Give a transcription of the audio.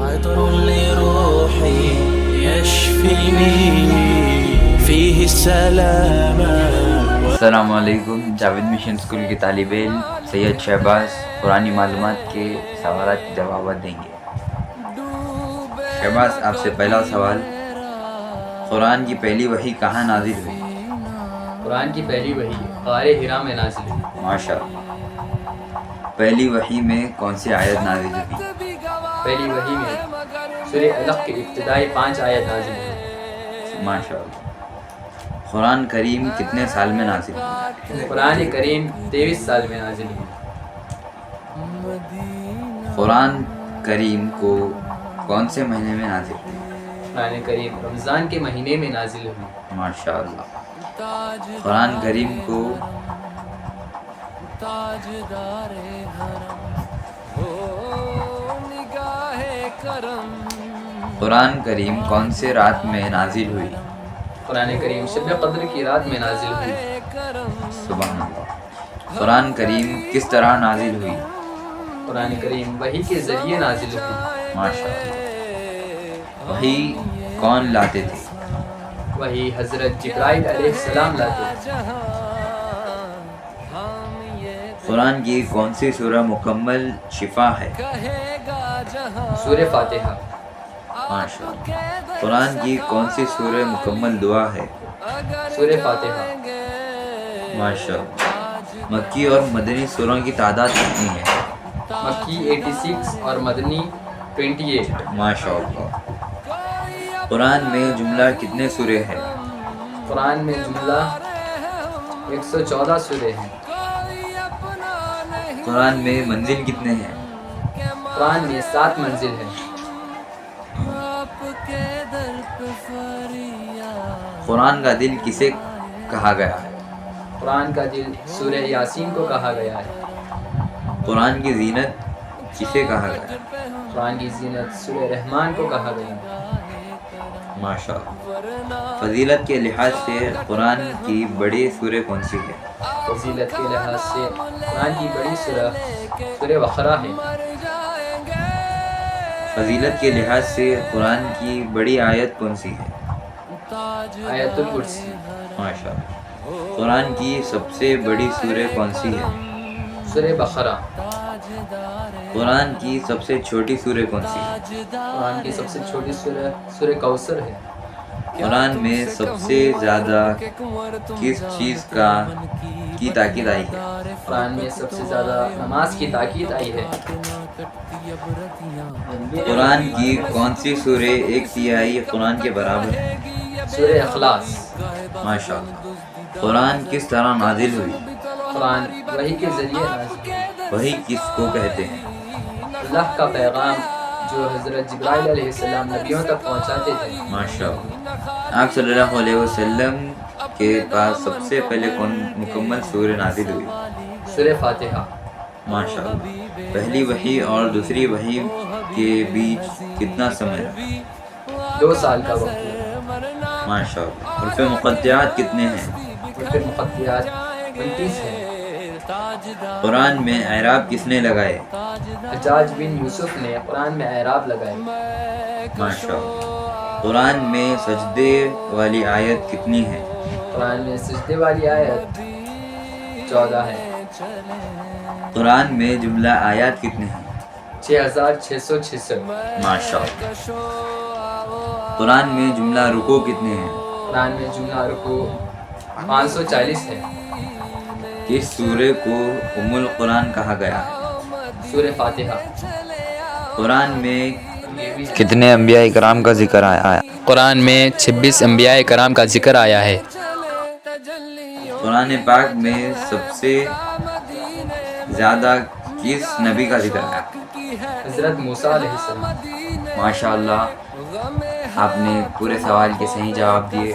عطر لروحي يشفيني فيه السلامة. السلام علیکم. جاوید مشن اسکول کے طالب علم سید شہباز قرآنی معلومات کے سوالات کے جوابات دیں گے. شہباز، آپ سے پہلا سوال، قرآن کی پہلی وحی کہاں نازل ہوئی؟ قرآن کی پہلی وحی غار حرا میں نازل ہوئی. ماشاء اللہ. پہلی وحی میں کون سی آیت نازل ہوئی؟ پہلی وحی میں سورہ علق کے ابتدائی 5 آیت نازل ہوئی. ماشاء اللہ. قرآن کریم کتنے سال میں نازل ہوئی؟ قرآن کریم 23 سال میں نازل ہوئی. قرآن کریم کو کون سے مہینے میں نازل ہوئی؟ قرآن کریم رمضان کے مہینے میں نازل ہوئی. ماشاء اللہ. قرآن کریم کو قرآن کریم کون سے رات میں نازل ہوئی؟ قرآن کریم شب قدر کی رات میں نازل ہوئی. سبحان اللہ. قرآن کریم کس طرح نازل ہوئی؟ قرآن کریم وحی کے ذریعے نازل ہوئی. ماشاء اللہ. وحی کون لاتے تھے؟ وحی حضرت جبرائیل علیہ السلام لاتے. قرآن کی کون سی سورہ مکمل شفا ہے؟ سورہ فاتحہ. ماشاء اللہ. قرآن کی کون سی سورہ مکمل دعا ہے؟ سورہ فاتحہ. ماشاء اللہ. مکی اور مدنی سوروں کی تعداد کتنی ہے؟ مکی 86 اور مدنی 28. ماشاء اللہ. قرآن میں جملہ کتنے سورے ہیں؟ قرآن میں جملہ 114 سورے ہیں. قرآن میں منزل کتنے ہیں؟ قرآن میں 7 منزل ہیں. قرآن کا دل کسے کہا گیا ہے؟ قرآن کا دل سورہ یاسین کو کہا گیا ہے. قرآن کی زینت کسے کہا گیا ہے؟ قرآن کی زینت سورہ رحمان کو کہا گیا ہے. ماشاء اللہ. فضیلت کے لحاظ سے قرآن کی بڑی سورہ کون سی ہے؟ فضیلت کے لحاظ سے قرآن کی بڑی سورہ سورہ بقرہ ہے. فضیلت کے لحاظ سے قرآن کی بڑی آیت کون سی ہے؟ آیت الکرسی. ماشاء اللہ. قرآن کی سب سے بڑی سورہ کون سی ہے؟ سورہ بقرہ. قرآن کی سب سے چھوٹی سورہ کون سی ہے؟ قرآن کی سب سے چھوٹی سورہ سورہ کوثر ہے. قرآن میں سب سے زیادہ کس چیز کی تاکید آئی ہے؟ قرآن میں سب سے زیادہ نماز کی تاکید آئی ہے. قرآن کی کون سی سورہ 1/3 قرآن کے برابر ہے؟ سورہ اخلاص. ماشاء اللہ. قرآن کس طرح نازل ہوئی؟ قرآن وحی کے ذریعے نازل ہوئی. وحی کس کو کہتے ہیں؟ اللہ کا پیغام جو حضرت جبرائیل علیہ السلام نبیوں تک پہنچاتے تھے. ماشاء اللہ. آپ صلی اللہ علیہ وسلم کے پاس سب سے پہلے کون مکمل سورہ نازل ہوئی؟ سورہ فاتحہ. ماشاء اللہ. پہلی وحی اور دوسری وحی کے بیچ کتنا سمے رہا؟ 2 سال کا وقت ہے. ماشاء اللہ. حروف مقطعات کتنے ہیں؟ حروف مقطعات 29 ہیں. قرآن میں اعراب کس نے لگائے؟ حجاج بن یوسف نے قرآن میں اعراب لگائے. ماشاء اللہ. قرآن میں سجدے والی آیت کتنی ہے؟ قرآن میں سجدے والی آیت 14 ہے. قرآن میں جملہ آیات کتنے ہیں؟ 6666. ماشاء اللہ. قرآن میں جملہ رکوع کتنے ہیں؟ قرآن میں جملہ رکوع 540 ہے. کس سورہ کو ام القرآن کہا گیا ہے؟ سورہ فاتحہ. قرآن میں کتنے انبیاء کرام کا ذکر آیا ہے؟ قرآن میں 26 انبیاء کرام کا ذکر آیا ہے. قرآن پاک میں سب سے زیادہ کس نبی کا ذکر آیا؟ حضرت موسیٰ علیہ السلام. ماشاء اللہ. آپ نے پورے سوال کے صحیح جواب دیے.